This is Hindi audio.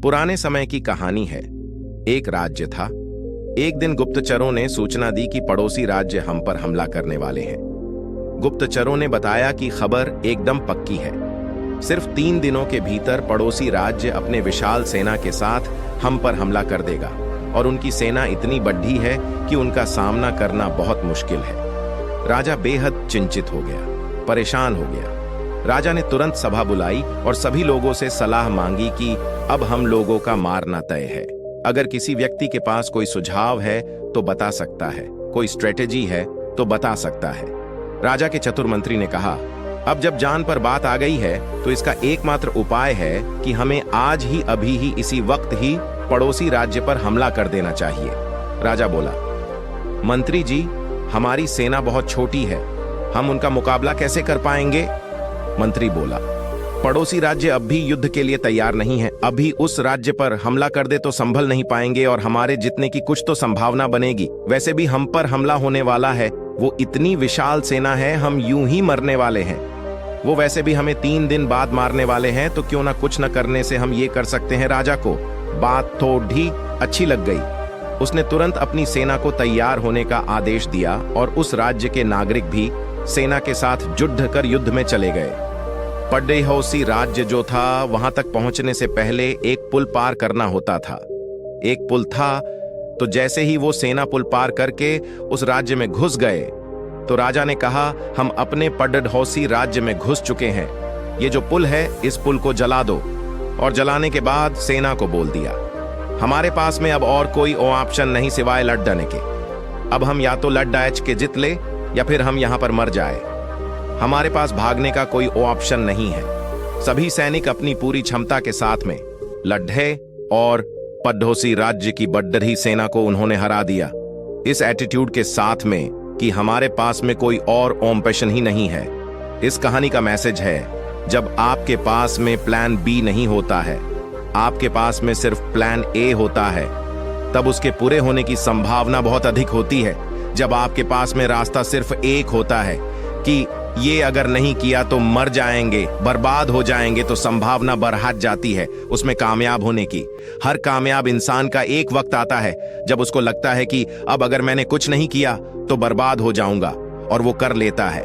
पुराने समय की कहानी है। एक राज्य था। एक दिन गुप्तचरों ने सूचना दी कि पड़ोसी राज्य हम पर हमला करने वाले हैं। गुप्तचरों ने बताया कि खबर एकदम पक्की है। सिर्फ 3 दिनों के भीतर पड़ोसी राज्य अपने विशाल सेना के साथ हम पर हमला कर देगा और उनकी सेना इतनी बड़ी है कि उनका सामना करना बहुत मुश्किल है। राजा बेहद चिंतित हो गया, परेशान हो गया। राजा ने तुरंत सभा बुलाई और सभी लोगों से सलाह मांगी कि अब हम लोगों का मारना तय है। अगर किसी व्यक्ति के पास कोई सुझाव है तो बता सकता है, कोई स्ट्रेटेजी है तो बता सकता है। राजा के चतुर मंत्री ने कहा, अब जब जान पर बात आ गई है तो इसका एकमात्र उपाय है कि हमें आज ही, अभी ही, इसी वक्त ही पड़ोसी राज्य पर हमला कर देना चाहिए। राजा बोला, मंत्री जी, हमारी सेना बहुत छोटी है, हम उनका मुकाबला कैसे कर पाएंगे? मंत्री बोला, पड़ोसी राज्य अब भी युद्ध के लिए तैयार नहीं है। अभी उस राज्य पर हमला कर दे तो संभल नहीं पाएंगे और हमारे जितने की कुछ तो संभावना बनेगी। वैसे भी हम पर हमला होने वाला है, वो इतनी विशाल सेना है, हम यूं ही मरने वाले हैं। वो वैसे भी हमें 3 दिन बाद मारने वाले हैं, तो क्यों ना कुछ न करने से हम ये कर सकते हैं। राजा को बात थोड़ी अच्छी लग गई। उसने तुरंत अपनी सेना को तैयार होने का आदेश दिया और उस राज्य के नागरिक भी सेना के साथ जुट कर युद्ध में चले गए। पड़ोसी राज्य जो था, वहां तक पहुंचने से पहले एक पुल पार करना होता था। एक पुल था, तो जैसे ही वो सेना पुल पार करके उस राज्य में घुस गए तो राजा ने कहा, हम अपने पड़ोसी राज्य में घुस चुके हैं। ये जो पुल है, इस पुल को जला दो। और जलाने के बाद सेना को बोल दिया, हमारे पास में अब और कोई ऑप्शन नहीं सिवाय लड़ डालने के। अब हम या तो लड़ डाच के जीत ले या फिर हम यहां पर मर जाए। हमारे पास भागने का कोई ऑप्शन नहीं है। सभी सैनिक अपनी पूरी क्षमता के साथ में लड़े और पड़ोसी राज्य की बड़ी सेना को उन्होंने हरा दिया, इस एटीट्यूड के साथ में कि हमारे पास में कोई और ऑप्शन ही नहीं है। इस कहानी का मैसेज है, जब आपके पास में प्लान बी नहीं होता है, आपके पास में सिर्फ प्लान ए होता है, तब उसके पूरे होने की संभावना बहुत अधिक होती है। जब आपके पास में रास्ता सिर्फ एक होता है कि ये अगर नहीं किया तो मर जाएंगे, बर्बाद हो जाएंगे, तो संभावना बढ़ जाती है उसमें कामयाब होने की। हर कामयाब इंसान का एक वक्त आता है जब उसको लगता है कि अब अगर मैंने कुछ नहीं किया तो बर्बाद हो जाऊंगा, और वो कर लेता है।